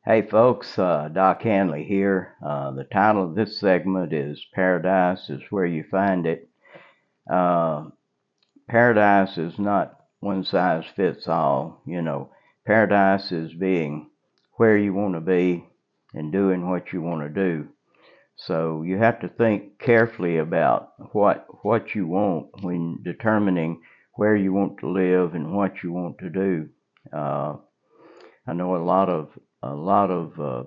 Hey folks, Doc Hanley here. The title of this segment is Paradise is Where You Find It. Uh, Paradise is not one size fits all. Paradise is being where you want to be and doing what you want to do. So you have to think carefully about what you want when determining where you want to live and what you want to do. Uh, I know a lot of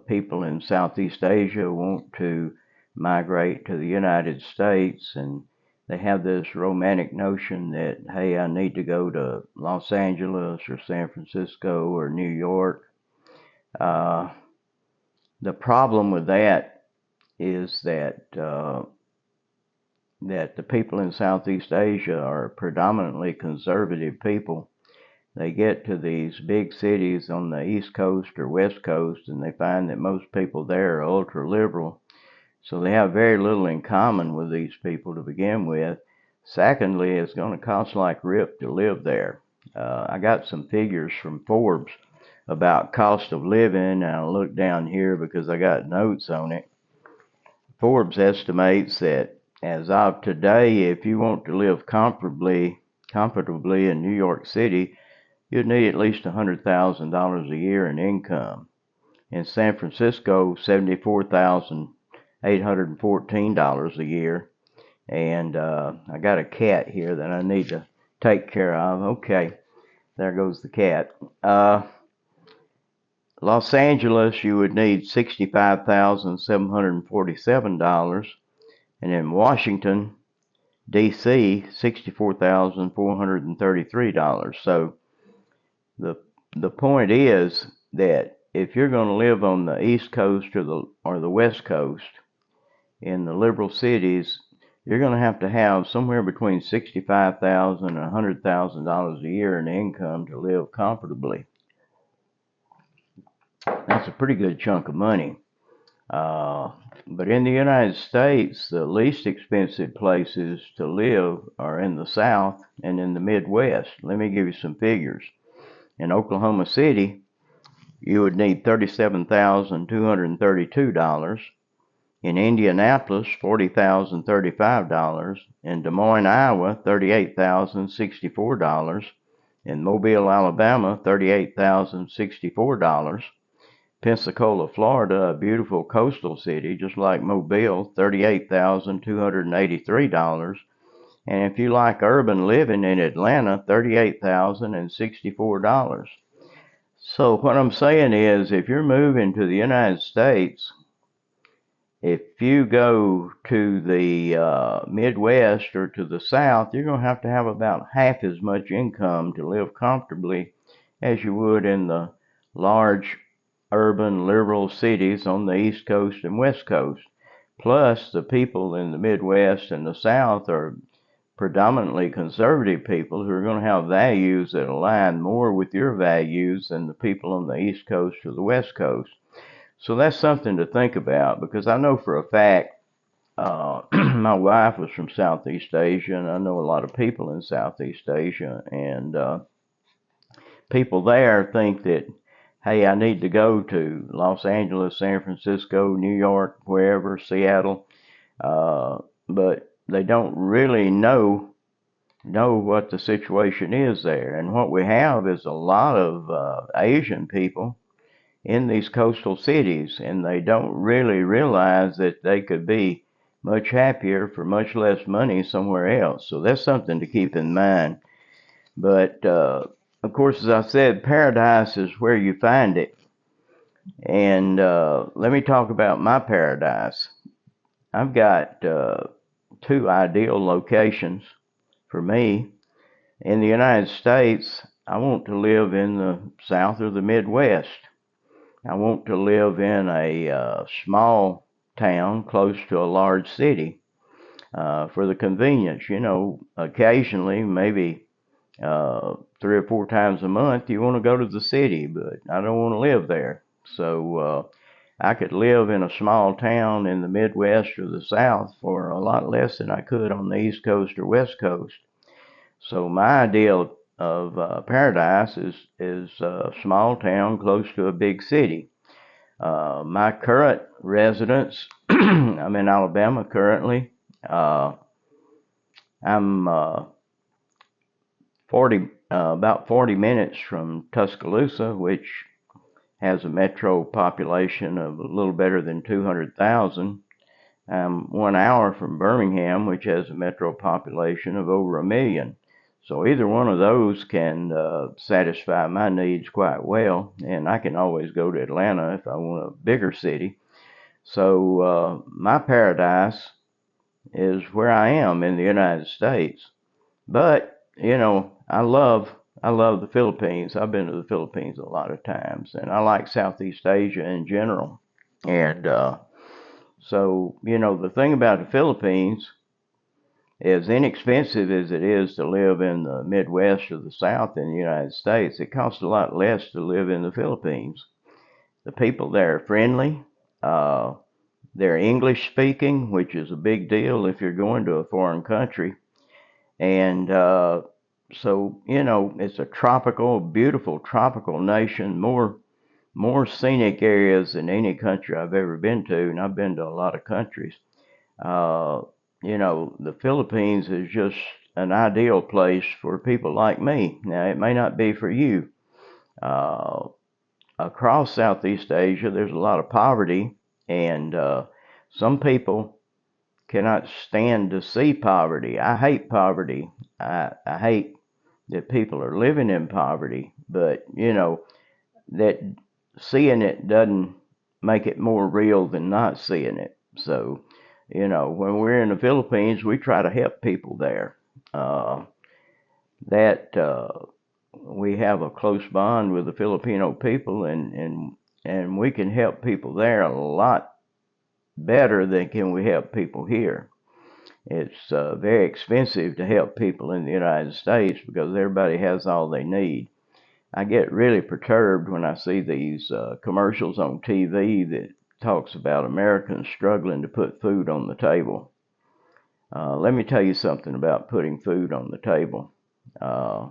people in Southeast Asia want to migrate to the United States, and they have this romantic notion that, hey, I need to go to Los Angeles or San Francisco or New York. Uh, the problem with that is that the people in Southeast Asia are predominantly conservative people. They get to these big cities on the East Coast or West Coast, and they find that most people there are ultra liberal. So they have very little in common with these people to begin with. Secondly, it's going to cost like rip to live there. I got some figures from Forbes about cost of living, and I'll look down here because I got notes on it. Forbes estimates that as of today, if you want to live comfortably in New York City, you'd need at least $100,000 a year in income. In San Francisco, $74,814 a year. And I got a cat here that I need to take care of. Okay, there goes the cat. Los Angeles, you would need $65,747. And in Washington, D.C., $64,433. So the the point is that if you're going to live on the East Coast or the West Coast in the liberal cities, you're going to have somewhere between $65,000 and $100,000 a year in income to live comfortably. That's a pretty good chunk of money. But in the United States, the least expensive places to live are in the South and in the Midwest. Let me give you some figures. In Oklahoma City, you would need $37,232. In Indianapolis, $40,035. In Des Moines, Iowa, $38,064. In Mobile, Alabama, $38,064. Pensacola, Florida, a beautiful coastal city just like Mobile, $38,283. And if you like urban living in Atlanta, $38,064. So what I'm saying is, if you're moving to the United States, if you go to the Midwest or to the South, you're going to have about half as much income to live comfortably as you would in the large urban liberal cities on the East Coast and West Coast. Plus, the people in the Midwest and the South are predominantly conservative people who are going to have values that align more with your values than the people on the East Coast or the West Coast. So that's something to think about, because I know for a fact my wife was from Southeast Asia, and I know a lot of people in Southeast Asia, and people there think that, hey, I need to go to Los Angeles, San Francisco, New York, wherever, Seattle, but they don't really know what the situation is there. And what we have is a lot of Asian people in these coastal cities, and they don't really realize that they could be much happier for much less money somewhere else. So that's something to keep in mind. But of course, as I said, paradise is where you find it. And let me talk about my paradise. I've got two ideal locations for me. In the United States, I want to live in the South or the Midwest. I want to live in a small town close to a large city for the convenience. Occasionally, maybe 3 or 4 times a month, you want to go to the city, but I don't want to live there. So I could live in a small town in the Midwest or the South for a lot less than I could on the East Coast or West Coast. So my ideal of paradise is a small town close to a big city. My current residence, I'm in Alabama currently. I'm about 40 minutes from Tuscaloosa, which has a metro population of a little better than 200,000. I'm 1 hour from Birmingham, which has a metro population of over 1 million. So either one of those can satisfy my needs quite well, and I can always go to Atlanta if I want a bigger city. So my paradise is where I am in the United States. But I love the Philippines. I've been to the Philippines a lot of times, and I like Southeast Asia in general. And so the thing about the Philippines, as inexpensive as it is to live in the Midwest or the South in the United States, it costs a lot less to live in the Philippines. The people there are friendly. Uh, they're English speaking, which is a big deal if you're going to a foreign country. And so it's a tropical, beautiful tropical nation, more scenic areas than any country I've ever been to, and I've been to a lot of countries. Uh, the Philippines is just an ideal place for people like me. Now, it may not be for you. Uh, Across Southeast Asia, there's a lot of poverty, and some people cannot stand to see poverty. I hate poverty. I hate that people are living in poverty, but that seeing it doesn't make it more real than not seeing it. So, when we're in the Philippines, we try to help people there. Uh, that We have a close bond with the Filipino people, and we can help people there a lot better than can we help people here. It's very expensive to help people in the United States because everybody has all they need. I get really perturbed when I see these commercials on TV that talks about Americans struggling to put food on the table. Let me tell you something about putting food on the table. Uh,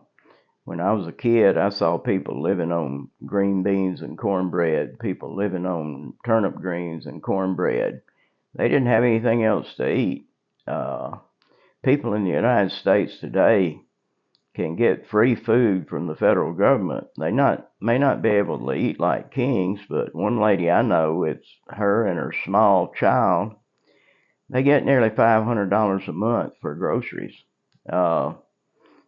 when I was a kid, I saw people living on green beans and cornbread, people living on turnip greens and cornbread. They didn't have anything else to eat. Uh, People in the United States today can get free food from the federal government. They may not be able to eat like kings, but one lady I know, it's her and her small child, they get nearly $500 a month for groceries. Uh,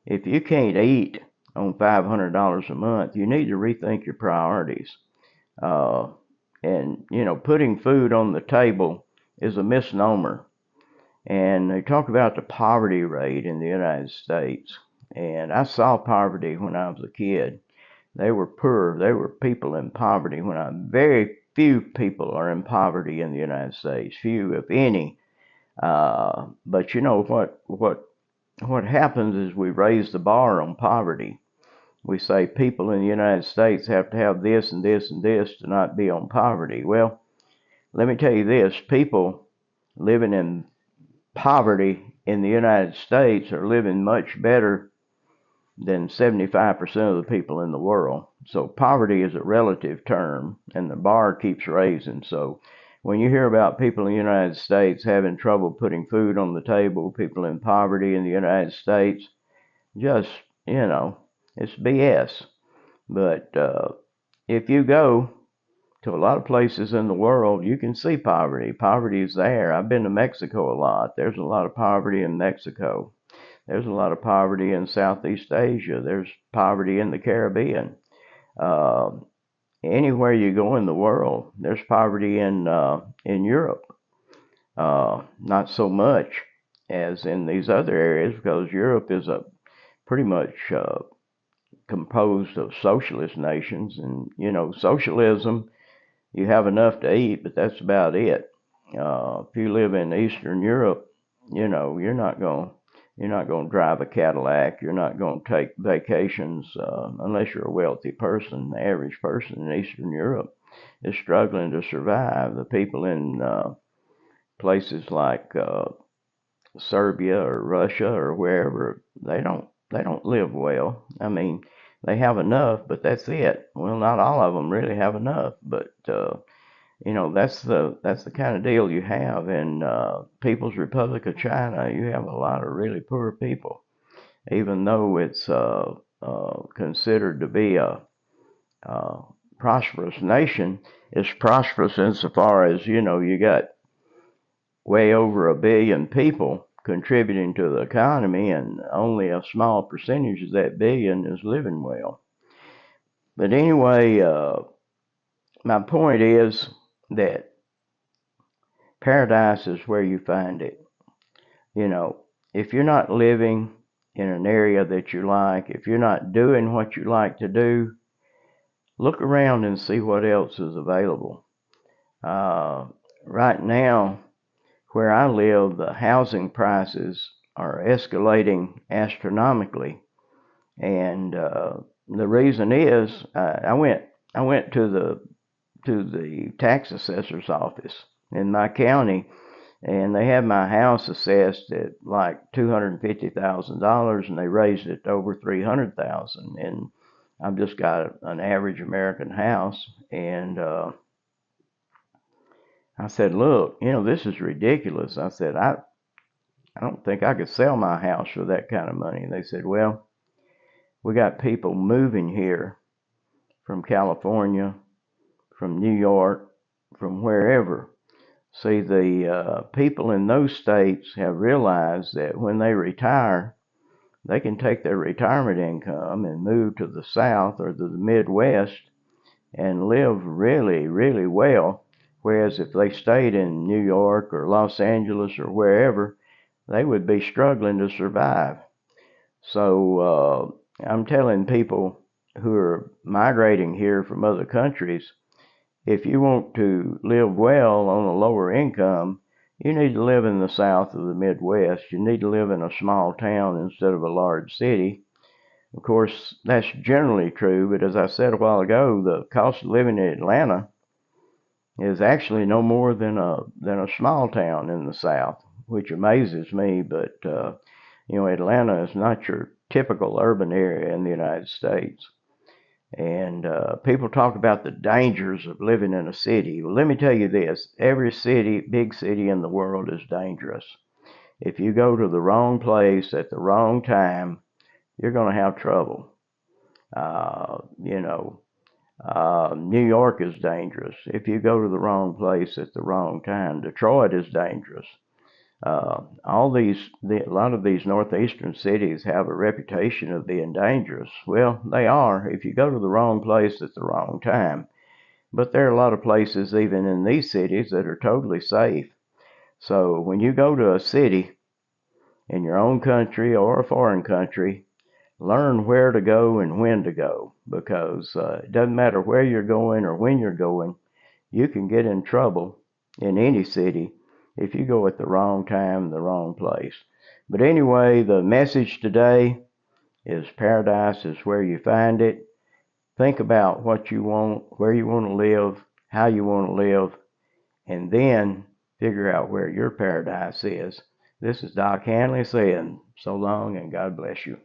if you can't eat on $500 a month, you need to rethink your priorities. Uh, and putting food on the table is a misnomer. And they talk about the poverty rate in the United States. And I saw poverty when I was a kid. They were poor. They were people in poverty. Very few people are in poverty in the United States, few if any. But what happens is we raise the bar on poverty. We say people in the United States have to have this and this and this to not be on poverty. Well, let me tell you this: people living in poverty in the United States are living much better than 75% of the people in the world. So poverty is a relative term, and the bar keeps raising. So when you hear about people in the United States having trouble putting food on the table, people in poverty in the United States, just, it's BS. But if you go to a lot of places in the world, you can see poverty. Poverty is there. I've been to Mexico a lot. There's a lot of poverty in Mexico. There's a lot of poverty in Southeast Asia. There's poverty in the Caribbean. Uh, Anywhere you go in the world, there's poverty in Europe. Not so much as in these other areas because Europe is a pretty much composed of socialist nations, and socialism, you have enough to eat, but that's about it. If you live in Eastern Europe, you're not going to drive a Cadillac. You're not going to take vacations unless you're a wealthy person. The average person in Eastern Europe is struggling to survive. The people in places like Serbia or Russia or wherever, they don't live well. I mean, they have enough, but that's it. Well, not all of them really have enough, but That's the kind of deal you have in People's Republic of China. You have a lot of really poor people, even though it's considered to be a uh, prosperous nation. Is prosperous insofar as you got way over 1 billion people contributing to the economy, and only a small percentage of that billion is living well. But anyway, my point is that paradise is where you find it. You know, if you're not living in an area that you like, if you're not doing what you like to do, look around and see what else is available. Uh, right now, where I live, the housing prices are escalating astronomically, and the reason is I went to the tax assessor's office in my county, and they had my house assessed at like $250,000, and they raised it to over $300,000, and I've just got an average American house, and I said, look, this is ridiculous. I said, I don't think I could sell my house for that kind of money. And they said, well, we got people moving here from California, from New York, from wherever. See, the people in those states have realized that when they retire, they can take their retirement income and move to the South or to the Midwest and live really, really well. Whereas if they stayed in New York or Los Angeles or wherever, they would be struggling to survive. So I'm telling people who are migrating here from other countries, if you want to live well on a lower income, you need to live in the South or the Midwest. You need to live in a small town instead of a large city. Of course, that's generally true, but as I said a while ago, the cost of living in Atlanta is actually no more than a small town in the South, which amazes me. But Atlanta is not your typical urban area in the United States. And people talk about the dangers of living in a city. Well, let me tell you this: every city, big city in the world, is dangerous. If you go to the wrong place at the wrong time, you're going to have trouble. Uh, you know, New York is dangerous. If you go to the wrong place at the wrong time, Detroit is dangerous. A lot of these northeastern cities have a reputation of being dangerous. Well, they are if you go to the wrong place at the wrong time. But there are a lot of places, even in these cities, that are totally safe. So when you go to a city in your own country or a foreign country, learn where to go and when to go, because it doesn't matter where you're going or when you're going, you can get in trouble in any city if you go at the wrong time, the wrong place. But anyway, the message today is paradise is where you find it. Think about what you want, where you want to live, how you want to live, and then figure out where your paradise is. This is Doc Hanley saying so long and God bless you.